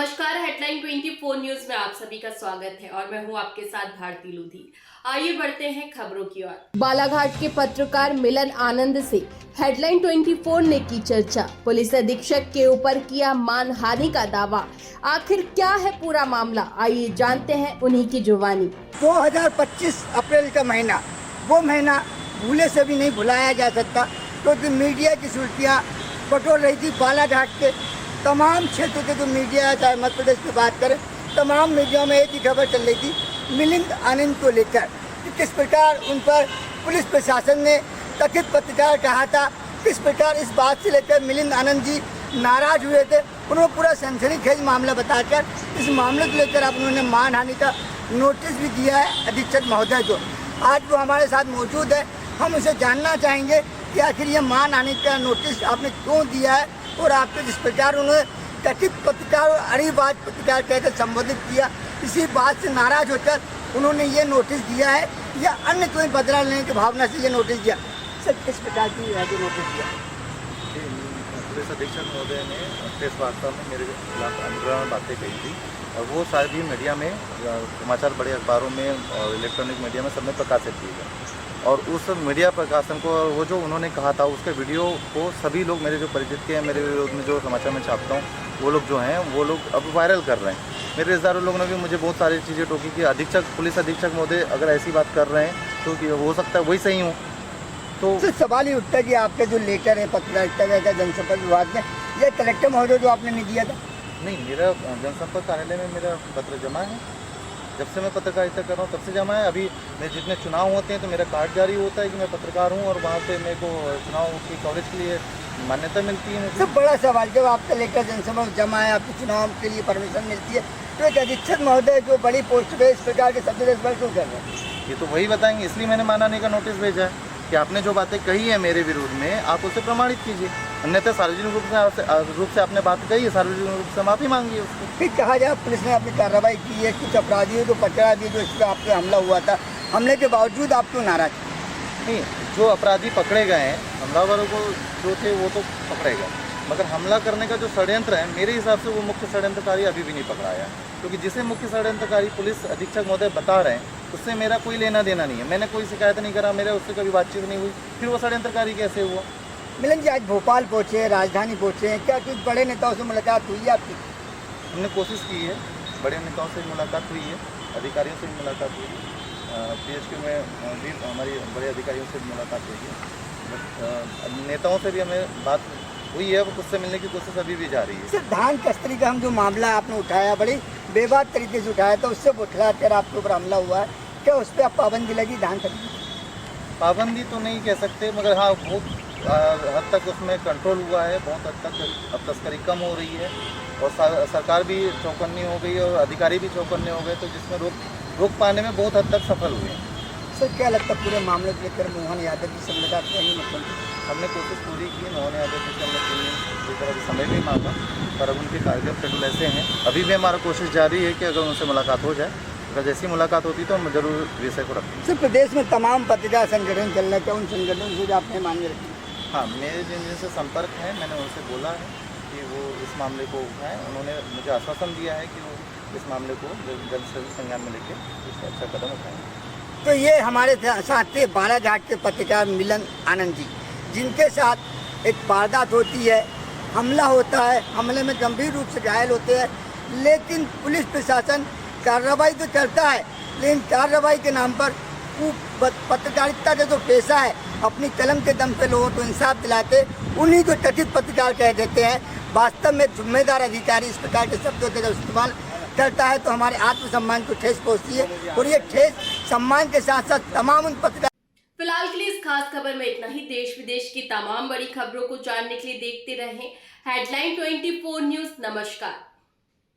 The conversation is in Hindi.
नमस्कार। हेडलाइन 24 न्यूज में आप सभी का स्वागत है और मैं हूं आपके साथ भारती लूधी। आइए बढ़ते हैं खबरों की ओर। बालाघाट के पत्रकार मिलन आनंद से हेडलाइन 24 ने की चर्चा। पुलिस अधीक्षक के ऊपर किया मानहानि का दावा। आखिर क्या है पूरा मामला, आइए जानते हैं उन्हीं की जुबानी। 2025 अप्रैल का महीना, वो महीना भूले से भी नहीं भुलाया जा सकता, क्योंकि मीडिया की सुर्खियाँ बटोर रही थी। बालाघाट के तमाम क्षेत्र के जो मिडिया है, चाहे मध्य प्रदेश की बात करें, तमाम मीडिया में एक ही खबर चल रही थी मिलिंद आनंद को लेकर कि किस प्रकार उन पर पुलिस प्रशासन ने कथित पत्रकार कहा था, किस प्रकार इस बात से लेकर मिलिंद आनंद जी नाराज हुए थे। उन्होंने पूरा सनसनीखेज मामला बताकर इस मामले को लेकर अब उन्होंने मानहानि का नोटिस भी दिया है अधीक्षक महोदय को। आज वो हमारे साथ मौजूद है, हम उसे जानना चाहेंगे कि आखिर ये मानहानि का नोटिस आपने क्यों दिया है और आपके जिस प्रकार उन्होंने कथित पत्रकार और अड़ीबाज पत्रकार कहकर संबोधित किया, इसी बात से नाराज होकर उन्होंने ये नोटिस दिया है या अन्य कोई बदला लेने की भावना से ये नोटिस दिया? सर, किस प्रकार की नोटिस दिया? पुलिस अधीक्षक महोदय ने प्रेस वार्ता में मेरे खिलाफ अनुग्रह बातें कही थी और वो सारी मीडिया में, समाचार बड़े अखबारों में और इलेक्ट्रॉनिक मीडिया में सब में प्रकाशित की गई। और उस मीडिया प्रकाशन को, वो जो उन्होंने कहा था उसके वीडियो को सभी लोग, मेरे जो परिचित के हैं, मेरे विरोध में जो समाचार में छापता हूँ, वो लोग जो हैं वो लोग अब वायरल कर रहे हैं। मेरे रिश्तेदारों लोगों ने भी मुझे बहुत सारी चीज़ें टोकी कि पुलिस अधीक्षक महोदय अगर ऐसी बात कर रहे हैं तो हो सकता है वही सही हो। तो सवाल ही उठता है कि आपके जो लेटर है पत्रकारिता का जनसंपर्क विभाग में, यह कलेक्टर महोदय जो आपने नहीं दिया था? नहीं, मेरा जनसंपर्क कार्यालय में मेरा पत्र जमा है। जब से मैं पत्रकारिता कर रहा हूँ तब से जमा है। अभी मेरे जितने चुनाव होते हैं तो मेरा कार्ड जारी होता है कि मैं पत्रकार हूँ और वहाँ पे मेरे को चुनाव की कवरेज के लिए मान्यता मिलती है। सब बड़ा सवाल, जब आपका लेकर जनसंपर्क जमा है, आपके चुनाव के लिए परमिशन मिलती है, तो एक अधीक्षक महोदय जो बड़ी पोस्ट पे इस प्रकार के शब्द इस्तेमाल क्यों कर रहे हैं? ये तो वही बताएंगे, इसलिए मैंने मानहानि का नोटिस भेजा है कि आपने जो बातें कही है मेरे विरोध में आप उसे प्रमाणित कीजिए, अन्यथा सार्वजनिक रूप से आपने बात कही है, सार्वजनिक रूप से माफ़ी मांगी है उसको। फिर कहा जाए पुलिस ने अपनी कार्रवाई की है, कुछ अपराधियों को पकड़ा दिए जो इस पर आप पे हमला हुआ था, हमले के बावजूद आप क्यों नाराज? नहीं, जो अपराधी पकड़े गए हैं, हमलावरों को जो थे वो तो पकड़े गए, मगर हमला करने का जो षड्यंत्र है, मेरे हिसाब से वो मुख्य षड्यंत्रकारी अभी भी नहीं पकड़ाया, क्योंकि जिसे मुख्य षड्यंत्रकारी पुलिस अधीक्षक महोदय बता रहे हैं उससे मेरा कोई लेना देना नहीं है। मैंने कोई शिकायत नहीं करा, मेरे उससे कभी बातचीत नहीं हुई, फिर वो षड्यंत्रकारी कैसे हुआ? मिलन जी आज भोपाल पहुँचे, राजधानी पहुँचे हैं, क्या कुछ बड़े नेताओं से मुलाकात हुई है आपकी? हमने कोशिश की है, बड़े नेताओं से मुलाकात हुई है, अधिकारियों से भी मुलाकात हुई है, PHQ में भी हमारी बड़े अधिकारियों से भी मुलाकात हुई है, बट नेताओं से भी हमें बात हुई है, उससे मिलने की कोशिश अभी भी जा रही है। सर, धान तस्करी का हम जो मामला आपने उठाया, बड़ी बेबाक तरीके से उठाया था, उससे बुठला कर आपके ऊपर हमला हुआ है, क्या उस पर आप पाबंदी लगी धान तस्करी? पाबंदी तो नहीं कह सकते, मगर हाँ बहुत हद तक उसमें कंट्रोल हुआ है, बहुत हद तक अब तस्करी कम हो रही है और सरकार भी चौकन्नी हो गई और अधिकारी भी चौकन्ने हो गए, तो जिसमें रोक पाने में बहुत हद तक सफल हुए हैं। सर, क्या लगता है पूरे मामले को लेकर मोहन यादव जी से मुलाकात करेंगे मुख्यमंत्री? हमने कोशिश पूरी की, मोहन यादव जी से हमने तरह समय भी मांगा, पर अब उनके कार्यक्रम शेड्यूल ऐसे हैं। अभी भी हमारा कोशिश जारी है कि अगर उनसे मुलाकात हो जाए, अगर जैसी मुलाकात होती तो हम जरूर विषय को रखेंगे। सर, प्रदेश में तमाम पत्रकार संगठन चल रहे हैं, क्या उन संगठनों से आपने मांगे रखी? हाँ, मेरे जिनसे संपर्क है, मैंने उनसे बोला है कि वो इस मामले को उठाएं। उन्होंने मुझे आश्वासन दिया है कि वो इस मामले को जल्द से जल्द संज्ञान में लेकर इससे अच्छा कदम उठाएंगे। तो ये हमारे साथ थे बालाघाट के पत्रकार मिलन आनंद जी, जिनके साथ एक वारदात होती है, हमला होता है, हमले में गंभीर रूप से घायल होते हैं, लेकिन पुलिस प्रशासन कार्रवाई तो करता है, लेकिन कार्रवाई के नाम पर पत्रकारिता का जो पेशा है, अपनी कलम के दम पे लोगों को इंसाफ दिलाते उन्हीं को कथित पत्रकार कह देते हैं। वास्तव में जिम्मेदार अधिकारी इस प्रकार के शब्दों का जब इस्तेमाल करता है तो हमारे आत्मसम्मान को ठेस पहुँचती है और ये ठेस सम्मान के साथ साथ तमाम उन पत्रकार। फिलहाल के लिए इस खास खबर में इतना ही। देश विदेश की तमाम बड़ी खबरों को जानने के लिए देखते रहें हेडलाइन 24 न्यूज। नमस्कार।